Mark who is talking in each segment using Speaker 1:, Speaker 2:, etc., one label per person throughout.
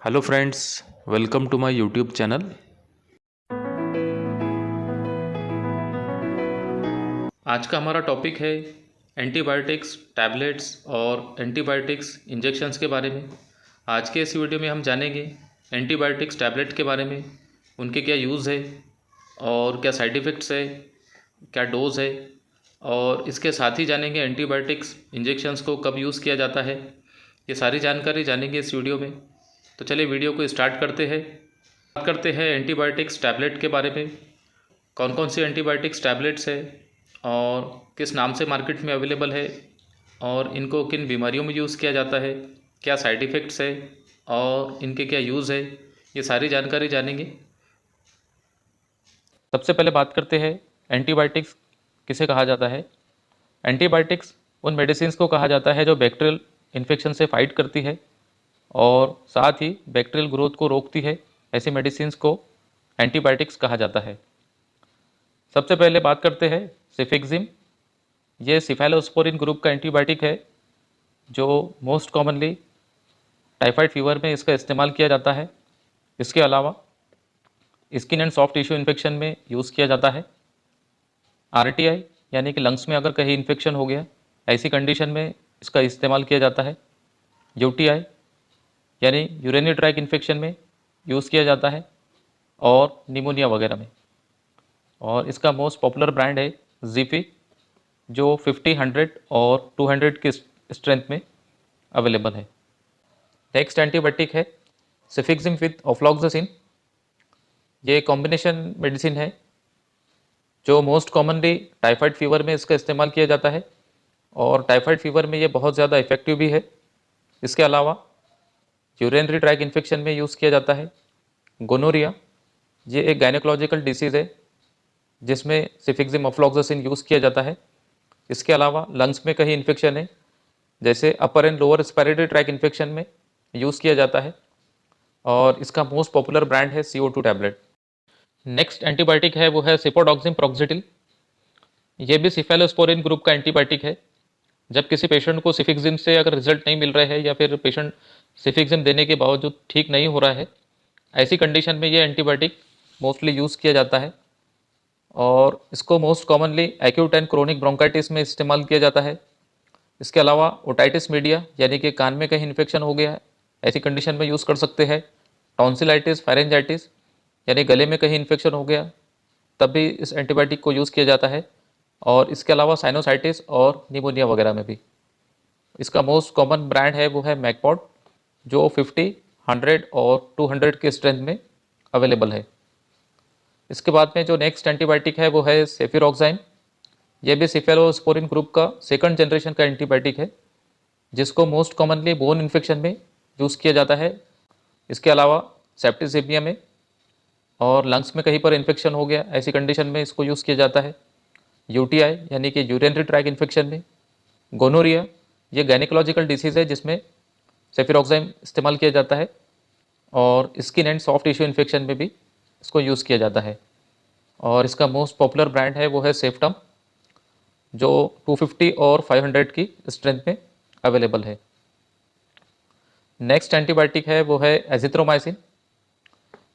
Speaker 1: Hello friends, welcome to my YouTube channel. आज का हमारा टॉपिक है एंटीबायोटिक्स टैबलेट्स और एंटीबायोटिक्स इंजेक्शंस के बारे में। आज के इस वीडियो में हम जानेंगे एंटीबायोटिक्स टैबलेट के बारे में, उनके क्या यूज़ है और क्या साइड इफ़ेक्ट्स है, क्या डोज़ है, और इसके साथ ही जानेंगे एंटीबायोटिक्स इंजेक्शंस को कब यूज़ किया जाता है। ये सारी जानकारी जानेंगे इस वीडियो में। तो चलिए वीडियो को स्टार्ट करते हैं। बात करते हैं एंटीबायोटिक्स टैबलेट के बारे में। कौन कौन सी एंटीबायोटिक्स टैबलेट्स है और किस नाम से मार्केट में अवेलेबल है और इनको किन बीमारियों में यूज़ किया जाता है, क्या साइड इफ़ेक्ट्स है और इनके क्या यूज़ है, ये सारी जानकारी जानेंगे। सबसे पहले बात करते हैं एंटीबायोटिक्स किसे कहा जाता है। एंटीबायोटिक्स उन मेडिसिन को कहा जाता है जो बैक्टीरियल इन्फेक्शन से फाइट करती है और साथ ही बैक्टीरियल ग्रोथ को रोकती है। ऐसी मेडिसिन को एंटीबायोटिक्स कहा जाता है। सबसे पहले बात करते हैं सिफिक्सिम। ये सिफेलोस्पोरिन ग्रुप का एंटीबायोटिक है जो मोस्ट कॉमनली टाइफाइड फीवर में इसका इस्तेमाल किया जाता है। इसके अलावा skin and soft tissue infection में यूज़ किया जाता है। आरटीआई यानी कि लंग्स में अगर कहीं इन्फेक्शन हो गया, ऐसी कंडीशन में इसका इस्तेमाल किया जाता है। यूटीआई यानी यूरिनरी ट्रैक इन्फेक्शन में यूज़ किया जाता है और निमोनिया वगैरह में। और इसका मोस्ट पॉपुलर ब्रांड है ज़िफी, जो 50, 100 और 200 की स्ट्रेंथ में अवेलेबल है। नेक्स्ट एंटीबायोटिक है सिफिक्सिम विद ऑफ्लॉक्सासिन। ये कॉम्बिनेशन मेडिसिन है जो मोस्ट कॉमनली टाइफाइड फीवर में इसका इस्तेमाल किया जाता है और टाइफाइड फीवर में ये बहुत ज़्यादा इफेक्टिव भी है। इसके अलावा यूरिनरी ट्रैक इन्फेक्शन में यूज़ किया जाता है। गोनोरिया, ये एक गायनेकोलॉजिकल डिसीज़ है जिसमें सिफिक्सिम ऑफ्लॉक्सासिन यूज़ किया जाता है। इसके अलावा लंग्स में कहीं इन्फेक्शन है जैसे upper and lower respiratory tract infection में यूज़ किया जाता है और इसका मोस्ट पॉपुलर ब्रांड है CO2 टैबलेट। नेक्स्ट एंटीबायोटिक है वो है सिपोडॉक्सिम प्रॉक्सिडिल। ये भी सिफेलोस्पोरिन ग्रुप का एंटीबायोटिक है। जब किसी पेशेंट को सिफिक्सिम से अगर रिजल्ट नहीं मिल रहा है या फिर पेशेंट सिफिक्सिम देने के बावजूद ठीक नहीं हो रहा है, ऐसी कंडीशन में ये एंटीबायोटिक मोस्टली यूज़ किया जाता है और इसको most commonly acute and chronic bronchitis में इस्तेमाल किया जाता है। इसके अलावा ओटाइटिस मीडिया यानी कि कान में कहीं इन्फेक्शन हो गया है, ऐसी कंडीशन में यूज़ कर सकते हैं। टॉन्सिलाइटिस, फेरेंजाइटिस यानी गले में कहीं इन्फेक्शन हो गया, तब भी इस एंटीबायोटिक को यूज़ किया जाता है। और इसके अलावा साइनोसाइटिस और निमोनिया वगैरह में भी। इसका मोस्ट कॉमन ब्रांड है वो है मैकपॉड, जो 50, 100 और 200 के स्ट्रेंथ में अवेलेबल है। इसके बाद में जो नेक्स्ट एंटीबायोटिक है वो है सेफिरॉक्साइन। ये भी सिफेलोस्पोरिन ग्रुप का सेकंड जनरेशन का एंटीबायोटिक है जिसको मोस्ट कॉमनली बोन इन्फेक्शन में यूज़ किया जाता है। इसके अलावा सेप्टिसेमिया में और लंग्स में कहीं पर इन्फेक्शन हो गया, ऐसी कंडीशन में इसको यूज़ किया जाता है। यूटीआई यानी कि यूरिनरी ट्रैक इन्फेक्शन में। गोनोरिया, ये गायनेकोलॉजिकल डिसीज़ है जिसमें सेफिरॉक्साइन इस्तेमाल किया जाता है और skin and soft tissue infection में भी इसको यूज़ किया जाता है और इसका मोस्ट पॉपुलर ब्रांड है वो है सेफ्टम, जो 250 और 500 की स्ट्रेंथ में अवेलेबल है। नेक्स्ट एंटीबायोटिक है वो है एजिथ्रोमाइसिन।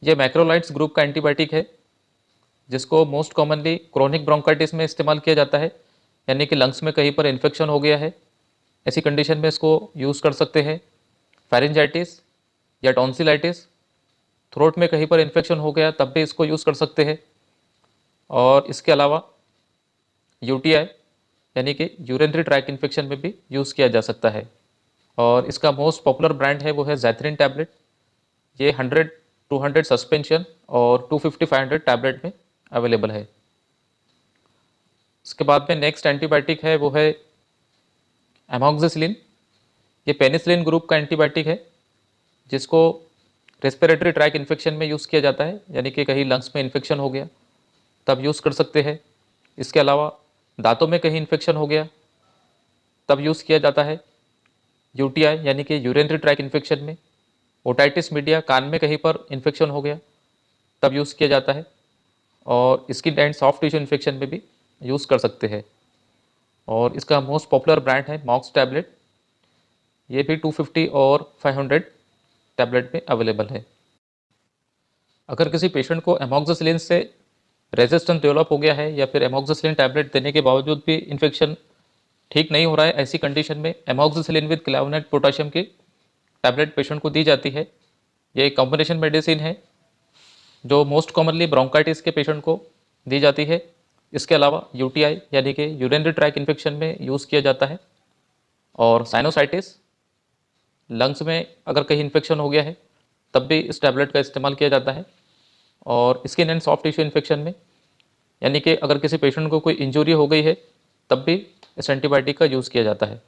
Speaker 1: ये मैक्रोलाइड्स ग्रुप का एंटीबायोटिक है जिसको मोस्ट कॉमनली क्रोनिक ब्रोंकाइटिस में इस्तेमाल किया जाता है, यानी कि लंग्स में कहीं पर इन्फेक्शन हो गया है, ऐसी कंडीशन में इसको यूज़ कर सकते हैं। फेरेंजाइटिस या टॉन्सिलाइटिस, थ्रोट में कहीं पर इन्फेक्शन हो गया तब भी इसको यूज़ कर सकते हैं। और इसके अलावा यूटीआई यानी कि यूरिनरी ट्रैक इन्फेक्शन में भी यूज़ किया जा सकता है और इसका मोस्ट पॉपुलर ब्रांड है वो है ज़ैथरिन टैबलेट। ये 100, 200 सस्पेंशन और 250, 500 टैबलेट में अवेलेबल है। इसके बाद में नेक्स्ट एंटीबायोटिक है वो है एमॉक्सिसिलिन। ये पेनिसिलिन ग्रुप का एंटीबायोटिक है जिसको रेस्पिरेटरी ट्रैक इन्फेक्शन में यूज़ किया जाता है, यानी कि कहीं लंग्स में इन्फेक्शन हो गया तब यूज़ कर सकते हैं। इसके अलावा दांतों में कहीं इन्फेक्शन हो गया तब यूज़ किया जाता है। यूटीआई यानी कि यूरिनरी ट्रैक इन्फेक्शन में। ओटाइटिस मीडिया, कान में कहीं पर इन्फेक्शन हो गया तब यूज़ किया जाता है और skin and soft tissue infection में भी यूज़ कर सकते हैं और इसका मोस्ट पॉपुलर ब्रांड है मॉक्स टैबलेट। ये भी 250 और 500 टैबलेट में अवेलेबल है। अगर किसी पेशेंट को एमॉक्सिसिलिन से रेजिस्टेंस डेवलप हो गया है या फिर एमॉक्सिसिलिन टैबलेट देने के बावजूद भी इन्फेक्शन ठीक नहीं हो रहा है, ऐसी कंडीशन में एमॉक्सिसिलिन विद क्लेवनेट पोटेशियम की टैबलेट पेशेंट को दी जाती है। ये एक कॉम्बिनेशन मेडिसिन है जो मोस्ट कॉमनली ब्रोंकाइटिस के पेशेंट को दी जाती है। इसके अलावा यूटीआई यानी कि यूरिनरी ट्रैक इन्फेक्शन में यूज़ किया जाता है, और साइनोसाइटिस, लंग्स में अगर कहीं इन्फेक्शन हो गया है तब भी इस टैबलेट का इस्तेमाल किया जाता है। और skin and soft tissue infection में, यानी कि अगर किसी पेशेंट को कोई इंजरी हो गई है तब भी इस एंटीबायोटिक का यूज़ किया जाता है।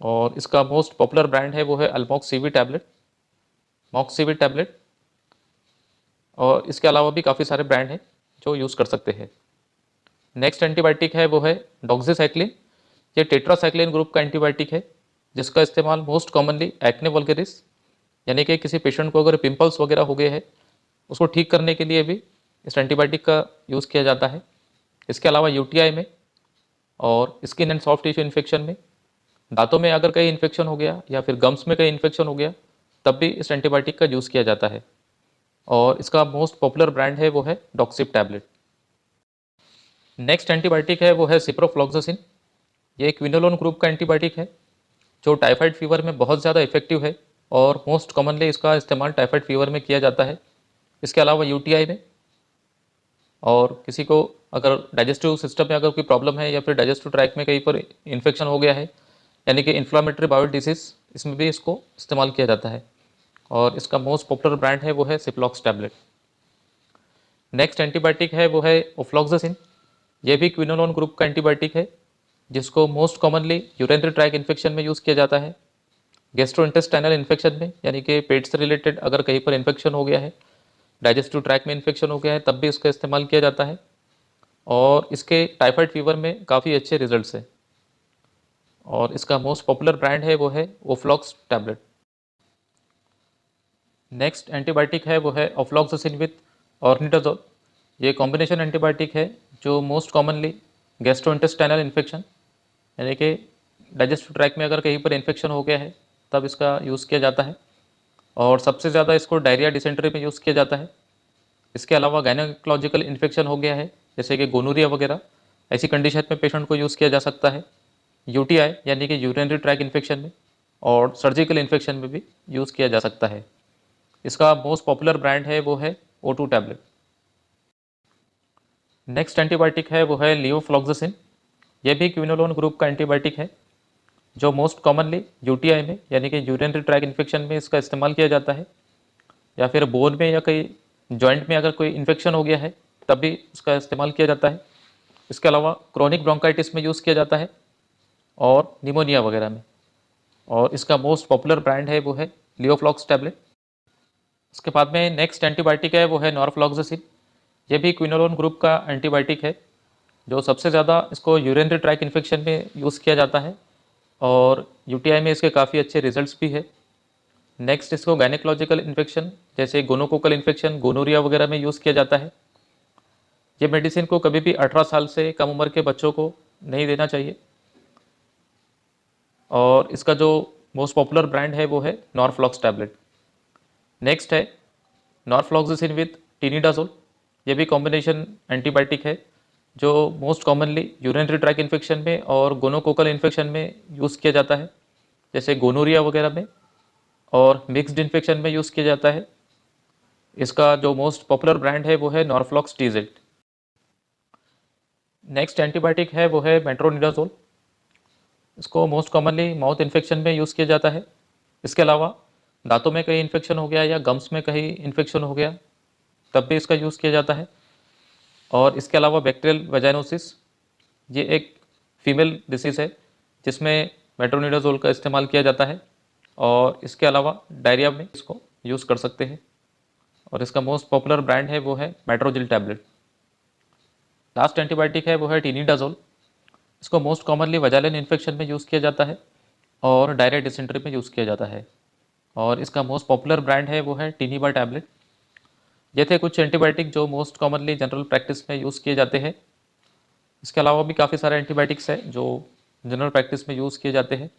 Speaker 1: और इसका मोस्ट पॉपुलर ब्रांड है वो है Almox CV tablet, Mox CV tablet. और इसके अलावा भी काफ़ी सारे ब्रांड हैं जो यूज़ कर सकते हैं। नेक्स्ट एंटीबायोटिक है वो है डॉक्सीसाइक्लिन। ये टेट्रासाइक्लिन ग्रुप का एंटीबायोटिक है जिसका इस्तेमाल मोस्ट कॉमनली एक्ने वल्गरिस, यानी कि किसी पेशेंट को अगर पिंपल्स वगैरह हो गए हैं उसको ठीक करने के लिए भी इस एंटीबायोटिक का यूज़ किया जाता है। इसके अलावा यूटीआई में और skin and soft tissue infection में, दांतों में अगर कहीं इन्फेक्शन हो गया या फिर गम्स में कहीं इन्फेक्शन हो गया तब भी इस एंटीबायोटिक का यूज़ किया जाता है। और इसका मोस्ट पॉपुलर ब्रांड है वो है डॉक्सिप टैबलेट। नेक्स्ट एंटीबायोटिक है वो है सिप्रोफ्लॉक्सासिन। ये एक क्विनोलोन ग्रुप का एंटीबायोटिक है जो टाइफाइड फीवर में बहुत ज़्यादा इफेक्टिव है, और मोस्ट कॉमनली इसका इस्तेमाल टाइफाइड फीवर में किया जाता है। इसके अलावा यूटीआई में, और किसी को अगर डाइजेस्टिव सिस्टम में अगर कोई प्रॉब्लम है या फिर डाइजेस्टिव ट्रैक में कहीं पर इन्फेक्शन हो गया है, यानी कि इन्फ्लामेटरी बाउल डिसीज, इसमें भी इसको इस्तेमाल किया जाता है। और इसका मोस्ट पॉपुलर ब्रांड है वो है सिप्लॉक्स टैबलेट। नेक्स्ट एंटीबायोटिक है वो है ओफ्लॉक्सासिन। ये भी क्विनोलोन ग्रुप का एंटीबायोटिक है जिसको most commonly urinary track infection में यूज़ किया जाता है, गैस्ट्रोइंटेस्टाइनल इन्फेक्शन में, यानी कि पेट से रिलेटेड अगर कहीं पर इन्फेक्शन हो गया है, डाइजेस्टिव ट्रैक में इन्फेक्शन हो गया है तब भी इसका इस्तेमाल किया जाता है। और इसके टाइफाइड फीवर में काफ़ी अच्छे रिजल्ट्स हैं। और इसका मोस्ट पॉपुलर ब्रांड है वो है ओफ्लॉक्स टैबलेट। नेक्स्ट एंटीबायोटिक है वो है ऑफ्लॉक्सासिन विद ऑर्निडाजोल। ये कॉम्बिनेशन एंटीबायोटिक है जो मोस्ट कॉमनली गैस्ट्रोइंटेस्टाइनल इन्फेक्शन, यानी कि डाइजेस्टिव ट्रैक में अगर कहीं पर इन्फेक्शन हो गया है तब इसका यूज़ किया जाता है, और सबसे ज़्यादा इसको डायरिया डिसेंट्री में यूज़ किया जाता है। इसके अलावा गायनेकोलॉजिकल इन्फेक्शन हो गया है जैसे कि गोनोरिया वगैरह, ऐसी कंडीशन में पेशेंट को यूज़ किया जा सकता है। यूटीआई यानी कि यूरिनरी ट्रैक इन्फेक्शन में और सर्जिकल इन्फेक्शन में भी यूज़ किया जा सकता है। इसका मोस्ट पॉपुलर ब्रांड है वो है O2 टैबलेट। नेक्स्ट एंटीबायोटिक है वो है लियोफ्लॉक्सासिन। ये भी क्विनोलोन ग्रुप का एंटीबायोटिक है जो मोस्ट कॉमनली यूटीआई में, यानी कि यूरिनरी ट्रैक इन्फेक्शन में इसका इस्तेमाल किया जाता है, या फिर बोन में या कहीं जॉइंट में अगर कोई इन्फेक्शन हो गया है तब भी इसका इस्तेमाल किया जाता है। इसके अलावा क्रोनिक ब्रोंकाइटिस में यूज़ किया जाता है और निमोनिया वगैरह में। और इसका मोस्ट पॉपुलर ब्रांड है वो है लियोफ्लॉक्स टैबलेट। इसके बाद में नेक्स्ट एंटीबायोटिक है वो है नॉरफ्लॉक्सासिन। ये भी क्विनोलोन ग्रुप का एंटीबायोटिक है जो सबसे ज़्यादा इसको यूरिनरी ट्रैक इन्फेक्शन में यूज़ किया जाता है, और यूटीआई में इसके काफ़ी अच्छे रिजल्ट्स भी है। नेक्स्ट इसको गायनेकोलॉजिकल इन्फेक्शन जैसे गोनोकोकल इन्फेक्शन, गोनोरिया वगैरह में यूज़ किया जाता है। ये मेडिसिन को कभी भी 18 साल से कम उम्र के बच्चों को नहीं देना चाहिए। और इसका जो मोस्ट पॉपुलर ब्रांड है वो है नॉरफ्लॉक्स टैबलेट। नेक्स्ट है नॉरफ्लॉक्सासिन विद टिनिडाजोल। ये भी कॉम्बिनेशन एंटीबायोटिक है जो most commonly urinary track infection में और गोनोकोकल इन्फेक्शन में यूज़ किया जाता है, जैसे गोनोरिया वगैरह में, और मिक्स्ड इन्फेक्शन में यूज़ किया जाता है। इसका जो मोस्ट पॉपुलर ब्रांड है वो है नॉरफ्लॉक्स TZ। नेक्स्ट एंटीबायोटिक है वो है मेट्रोनिडाजोल। इसको मोस्ट कॉमनली माउथ इन्फेक्शन में यूज़ किया जाता है। इसके अलावा दांतों में कहीं इन्फेक्शन हो गया या गम्स में कहीं इन्फेक्शन हो गया तब भी इसका यूज़ किया जाता है। और इसके अलावा बैक्टीरियल वेजाइनोसिस, ये एक फीमेल डिसीज़ है जिसमें मेट्रोनिडाजोल का इस्तेमाल किया जाता है, और इसके अलावा डायरिया में इसको यूज़ कर सकते हैं। और इसका मोस्ट पॉपुलर ब्रांड है वो है मेट्रोजिल टैबलेट। लास्ट एंटीबायोटिक है वो है टिनिडाजोल। इसको मोस्ट कॉमनली वजाइनल इन्फेक्शन में यूज़ किया जाता है और डायरिया डिसेंट्री में यूज़ किया जाता है। और इसका मोस्ट पॉपुलर ब्रांड है वो है टिनिबा टैबलेट। ये थे कुछ एंटीबायोटिक जो मोस्ट कॉमनली जनरल प्रैक्टिस में यूज़ किए जाते हैं। इसके अलावा भी काफ़ी सारे एंटीबायोटिक्स हैं जो जनरल प्रैक्टिस में यूज़ किए जाते हैं।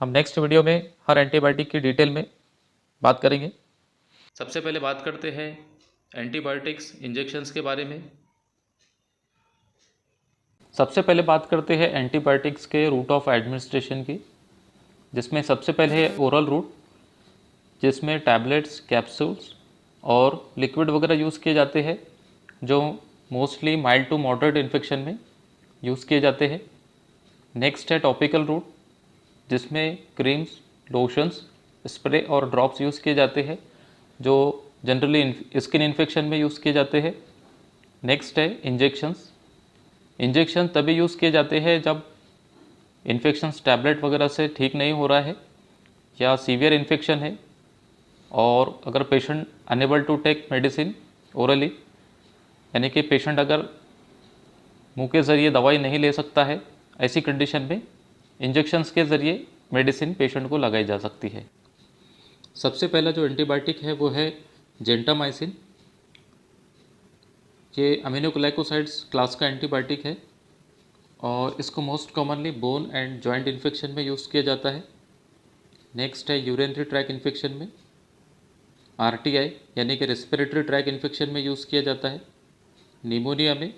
Speaker 1: हम नेक्स्ट वीडियो में हर एंटीबायोटिक की डिटेल में बात करेंगे। सबसे पहले बात करते हैं एंटीबायोटिक्स इंजेक्शंस के बारे में। सबसे पहले बात करते हैं एंटीबायोटिक्स के रूट ऑफ एडमिनिस्ट्रेशन की, जिसमें सबसे पहले है ओरल रूट, जिसमें टैबलेट्स, कैप्सूल्स और लिक्विड वगैरह यूज़ किए जाते हैं, जो mostly mild to moderate infection में यूज़ किए जाते हैं। नेक्स्ट है टॉपिकल रूट, जिसमें क्रीम्स, लोशंस, स्प्रे और ड्रॉप्स यूज़ किए जाते हैं, जो जनरली स्किन इन्फेक्शन में यूज़ किए जाते हैं। नेक्स्ट है इंजेक्शंस। इंजेक्शन तभी यूज़ किए जाते हैं जब इन्फेक्शंस टैबलेट वगैरह से ठीक नहीं हो रहा है या सीवियर इन्फेक्शन है, और अगर patient unable to take medicine orally, यानी कि पेशेंट अगर मुंह के ज़रिए दवाई नहीं ले सकता है, ऐसी कंडीशन में इंजेक्शंस के ज़रिए मेडिसिन पेशेंट को लगाई जा सकती है। सबसे पहला जो एंटीबायोटिक है वो है जेंटामाइसिन। ये अमीनोग्लाइकोसाइड्स क्लास का एंटीबायोटिक है और इसको most commonly bone and joint infection में यूज़ किया जाता है। नेक्स्ट है यूरिनरी ट्रैक इन्फेक्शन में, आरटीआई यानी कि रेस्पिरेटरी ट्रैक इन्फेक्शन में यूज़ किया जाता है। निमोनिया में,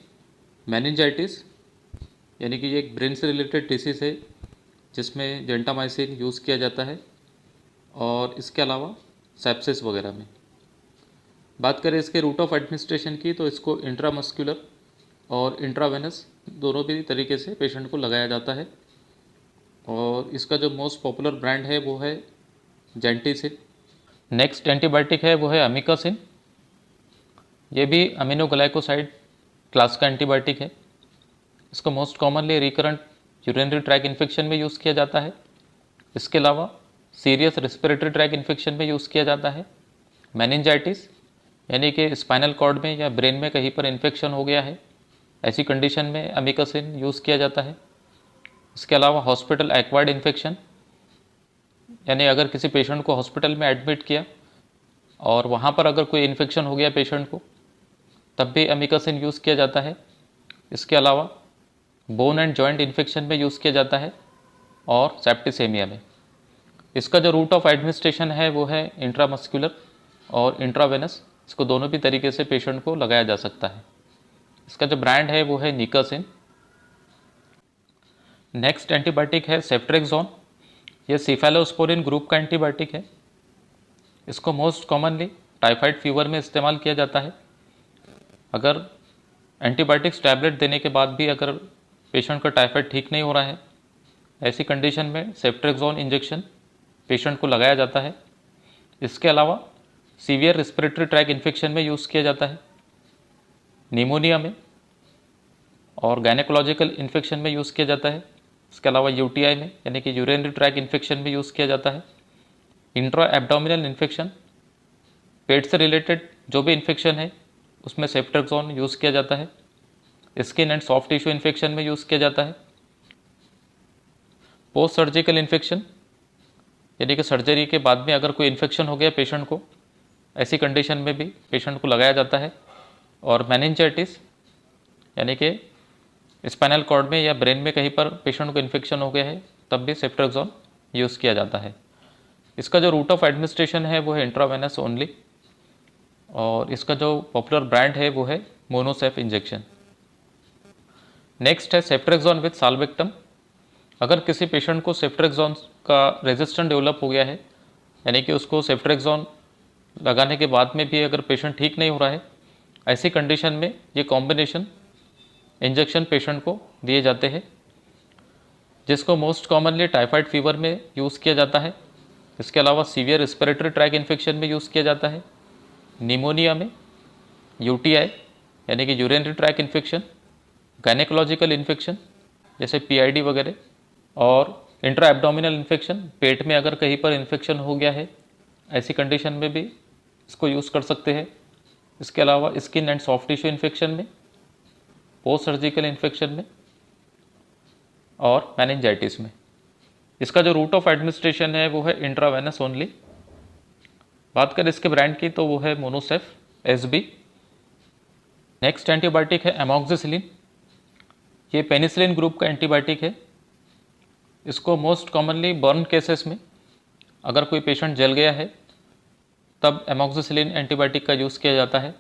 Speaker 1: मेनिंजाइटिस यानी कि ये एक ब्रेन से रिलेटेड डिसीज़ है जिसमें जेंटामाइसिन यूज़ किया जाता है, और इसके अलावा सेप्सिस वगैरह में। बात करें इसके रूट ऑफ एडमिनिस्ट्रेशन की, तो इसको इंट्रामस्कुलर और इंट्रावेनस दोनों भी तरीके से पेशेंट को लगाया जाता है, और इसका जो मोस्ट पॉपुलर ब्रांड है वो है जेंटिसिन। नेक्स्ट एंटीबायोटिक है वो है अमिकासिन। ये भी अमीनोग्लाइकोसाइड क्लास का एंटीबायोटिक है। इसको most commonly recurrent urinary track infection में यूज़ किया जाता है। इसके अलावा सीरियस रेस्पिरेटरी ट्रैक इन्फेक्शन में यूज़ किया जाता है। मेनिंजाइटिस यानी कि स्पाइनल कॉर्ड में या ब्रेन में कहीं पर इन्फेक्शन हो गया है, ऐसी कंडीशन में अमिकासिन यूज़ किया जाता है। इसके अलावा हॉस्पिटल एक्वायर्ड इन्फेक्शन, यानी अगर किसी पेशेंट को हॉस्पिटल में एडमिट किया और वहाँ पर अगर कोई इन्फेक्शन हो गया पेशेंट को, तब भी अमिकासिन यूज़ किया जाता है। इसके अलावा बोन एंड जॉइंट इन्फेक्शन में यूज़ किया जाता है और सेप्टिसेमिया में। इसका जो रूट ऑफ एडमिनिस्ट्रेशन है वो है इंट्रामस्कुलर और इंट्रावेनस, इसको दोनों भी तरीके से पेशेंट को लगाया जा सकता है। इसका जो ब्रांड है वो है निकासिन। नेक्स्ट एंटीबायोटिक है सेफ्ट्रेक्सोन। ये सिफेलोस्पोरिन ग्रुप का एंटीबायोटिक है। इसको मोस्ट कॉमनली टाइफाइड फीवर में इस्तेमाल किया जाता है। अगर एंटीबायोटिक्स टैबलेट देने के बाद भी अगर पेशेंट का टाइफाइड ठीक नहीं हो रहा है, ऐसी कंडीशन में सेफ्ट्रेक्सोन इंजेक्शन पेशेंट को लगाया जाता है। इसके अलावा सीवियर रेस्पिरेटरी ट्रैक इन्फेक्शन में यूज़ किया जाता है, निमोनिया में और गायनेकोलॉजिकल इन्फेक्शन में यूज़ किया जाता है। इसके अलावा यूटीआई में यानी कि यूरिनरी ट्रैक इन्फेक्शन में यूज़ किया जाता है। इंट्रा एब्डोमिनल इन्फेक्शन, पेट से रिलेटेड जो भी इन्फेक्शन है उसमें सेफ्ट्रेक्सोन यूज़ किया जाता है। Skin and soft tissue infection में यूज़ किया जाता है। पोस्ट सर्जिकल इन्फेक्शन यानी कि सर्जरी के बाद में अगर कोई इन्फेक्शन हो गया पेशेंट को, ऐसी कंडीशन में भी पेशेंट को लगाया जाता है। और मेनिंजाइटिस यानी कि स्पाइनल कॉर्ड में या ब्रेन में कहीं पर पेशेंट को इन्फेक्शन हो गया है, तब भी सेफ्ट्रेक्सोन यूज़ किया जाता है। इसका जो रूट ऑफ एडमिनिस्ट्रेशन है वो है इंट्रावेनस ओनली, और इसका जो पॉपुलर ब्रांड है वो है मोनोसेफ इंजेक्शन। नेक्स्ट है सेफ्ट्रेक्सोन विद साल्वेक्टम। अगर किसी पेशेंट को सेफ्ट्रेक्सोन का रेजिस्टेंस डेवलप हो गया है, यानी कि उसको सेफ्ट्रेक्सोन लगाने के बाद में भी अगर पेशेंट ठीक नहीं हो रहा है, ऐसी कंडीशन में ये कॉम्बिनेशन इंजेक्शन पेशेंट को दिए जाते हैं, जिसको मोस्ट कॉमनली टाइफाइड फीवर में यूज़ किया जाता है। इसके अलावा सीवियर रेस्पिरेटरी ट्रैक इन्फेक्शन में यूज़ किया जाता है, निमोनिया में, यूटीआई यानी कि urinary track infection, gynaecological infection जैसे पीआईडी वगैरह, और इंट्रा एब्डोमिनल इन्फेक्शन, पेट में अगर कहीं पर इन्फेक्शन हो गया है, ऐसी कंडीशन में भी इसको यूज़ कर सकते हैं। इसके अलावा skin and soft tissue infection में, पोस्ट सर्जिकल इन्फेक्शन में और मेनिंजाइटिस में। इसका जो रूट ऑफ एडमिनिस्ट्रेशन है वो है इंट्रावेनस ओनली। बात करें इसके ब्रांड की तो वो है मोनोसेफ एसबी। नेक्स्ट एंटीबायोटिक है एमॉक्सिसिलिन। ये पेनिसिलिन ग्रुप का एंटीबायोटिक है। इसको मोस्ट कॉमनली बर्न केसेस में, अगर कोई पेशेंट जल गया है तब एमोक्सिसिलिन एंटीबायोटिक का यूज़ किया जाता है।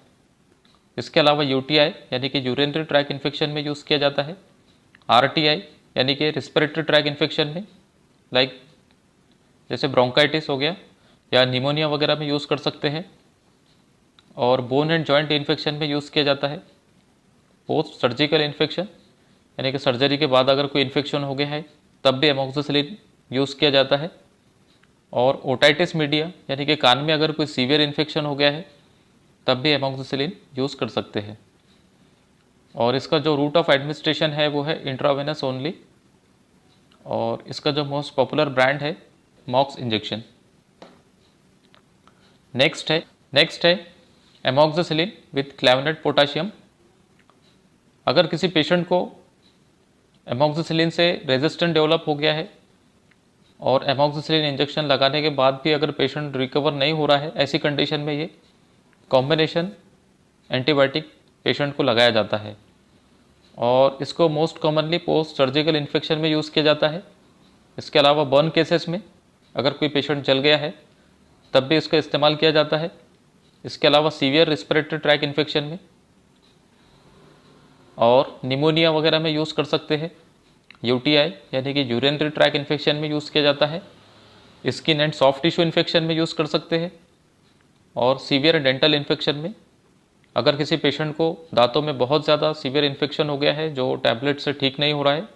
Speaker 1: इसके अलावा यूटीआई यानी कि यूरिनरी ट्रैक इन्फेक्शन में यूज़ किया जाता है। आरटीआई यानी कि रिस्पिरेटरी ट्रैक इन्फेक्शन में, लाइक जैसे ब्रोंकाइटिस हो गया या निमोनिया वगैरह में यूज़ कर सकते हैं। और बोन एंड जॉइंट इन्फेक्शन में यूज़ किया जाता है। पोस्ट सर्जिकल इन्फेक्शन यानी कि सर्जरी के बाद अगर कोई इन्फेक्शन हो गया है तब भी एमोक्सिसिलिन यूज़ किया जाता है। और ओटाइटिस मीडिया यानी कि कान में अगर कोई सीवियर इन्फेक्शन हो गया है तब भी एमोक्सिसिलिन यूज़ कर सकते हैं। और इसका जो रूट ऑफ एडमिनिस्ट्रेशन है वो है इंट्रावेनस ओनली। और इसका जो मोस्ट पॉपुलर ब्रांड है मॉक्स इंजेक्शन। नेक्स्ट है एमोक्सिसिलिन विथ क्लैवेनेट पोटाशियम। अगर किसी पेशेंट को एमोक्सिसिलिन से रेजिस्टेंस डेवलप हो गया है और एमोक्सिसिलिन इंजेक्शन लगाने के बाद भी अगर पेशेंट रिकवर नहीं हो रहा है, ऐसी कंडीशन में ये कॉम्बिनेशन एंटीबायोटिक पेशेंट को लगाया जाता है। और इसको most commonly post surgical infection में यूज़ किया जाता है। इसके अलावा बर्न केसेस में अगर कोई पेशेंट जल गया है तब भी इसका इस्तेमाल किया जाता है। इसके अलावा सीवियर रिस्पिरेटरी ट्रैक इन्फेक्शन में और निमोनिया वगैरह में यूज़ कर सकते हैं। यूटीआई यानी कि यूरिनरी ट्रैक इन्फेक्शन में यूज़ किया जाता है। Skin and soft tissue infection में यूज़ कर सकते हैं। और सीवियर डेंटल इन्फेक्शन में अगर किसी पेशेंट को दांतों में बहुत ज़्यादा सीवियर इन्फेक्शन हो गया है जो टैबलेट से ठीक नहीं हो रहा है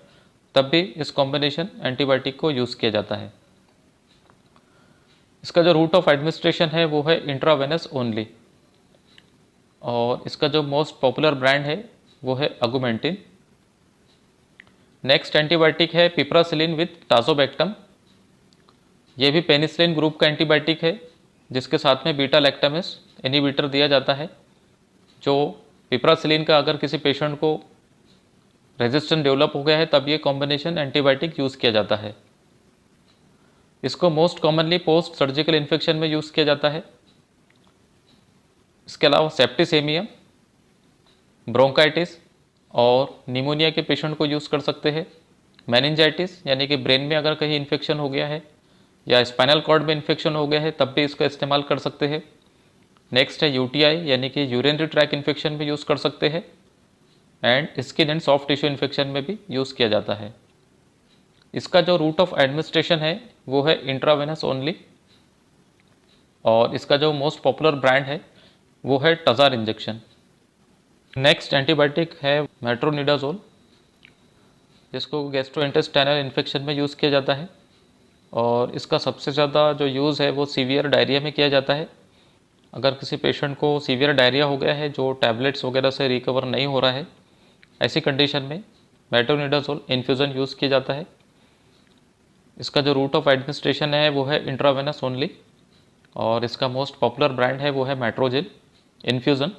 Speaker 1: तब भी इस कॉम्बिनेशन एंटीबायोटिक को यूज़ किया जाता है। इसका जो रूट ऑफ एडमिनिस्ट्रेशन है वो है इंट्रावेनस ओनली। और इसका जो मोस्ट पॉपुलर ब्रांड है वो है अगुमेंटिन। नेक्स्ट एंटीबायोटिक है पिप्रासिलिन विथ टाजोबैक्टम। ये भी पेनिसिलिन ग्रुप का एंटीबायोटिक है जिसके साथ में बीटा लैक्टामेस इनहिबिटर दिया जाता है। जो पिप्रासिलिन का अगर किसी पेशेंट को रेजिस्टेंस डेवलप हो गया है तब ये कॉम्बिनेशन एंटीबायोटिक यूज़ किया जाता है। इसको most commonly post surgical infection में यूज़ किया जाता है। इसके अलावा सेप्टिसेमिया, ब्रोंकाइटिस और निमोनिया के पेशेंट को यूज़ कर सकते हैं। मेनिंजाइटिस यानी कि ब्रेन में अगर कहीं इन्फेक्शन हो गया है या स्पाइनल कॉर्ड में इन्फेक्शन हो गया है तब भी इसका इस्तेमाल कर सकते हैं। नेक्स्ट है यूटीआई यानी कि यूरिनरी ट्रैक इन्फेक्शन में यूज़ कर सकते हैं। And skin and soft tissue infection में भी यूज़ किया जाता है। इसका जो रूट ऑफ एडमिनिस्ट्रेशन है वो है इंट्रावेनस ओनली। और इसका जो मोस्ट पॉपुलर ब्रांड है वो है टजार इंजेक्शन। नेक्स्ट एंटीबायोटिक है मेट्रोनिडाजोल जिसको गैस्ट्रोइंटेस्टाइनल इन्फेक्शन में यूज़ किया जाता है। और इसका सबसे ज़्यादा जो यूज़ है वो सीवियर डायरिया में किया जाता है। अगर किसी पेशेंट को सीवियर डायरिया हो गया है जो टैबलेट्स वगैरह से रिकवर नहीं हो रहा है, ऐसी कंडीशन में मेट्रोनिडाजोल इन्फ्यूज़न यूज़ किया जाता है। इसका जो रूट ऑफ एडमिनिस्ट्रेशन है वो है इंट्रावेनस ओनली। और इसका मोस्ट पॉपुलर ब्रांड है वो है मेट्रोजिल इन्फ्यूज़न।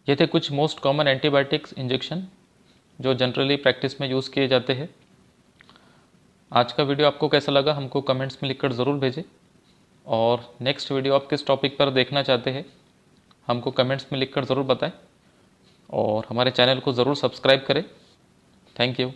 Speaker 1: ये थे कुछ मोस्ट कॉमन एंटीबायोटिक्स इंजेक्शन जो जनरली प्रैक्टिस में यूज़ किए जाते हैं। आज का वीडियो आपको कैसा लगा हमको कमेंट्स में लिखकर ज़रूर भेजें। और नेक्स्ट वीडियो आप किस टॉपिक पर देखना चाहते हैं हमको कमेंट्स में लिखकर ज़रूर बताएं। और हमारे चैनल को ज़रूर सब्सक्राइब करें। Thank you.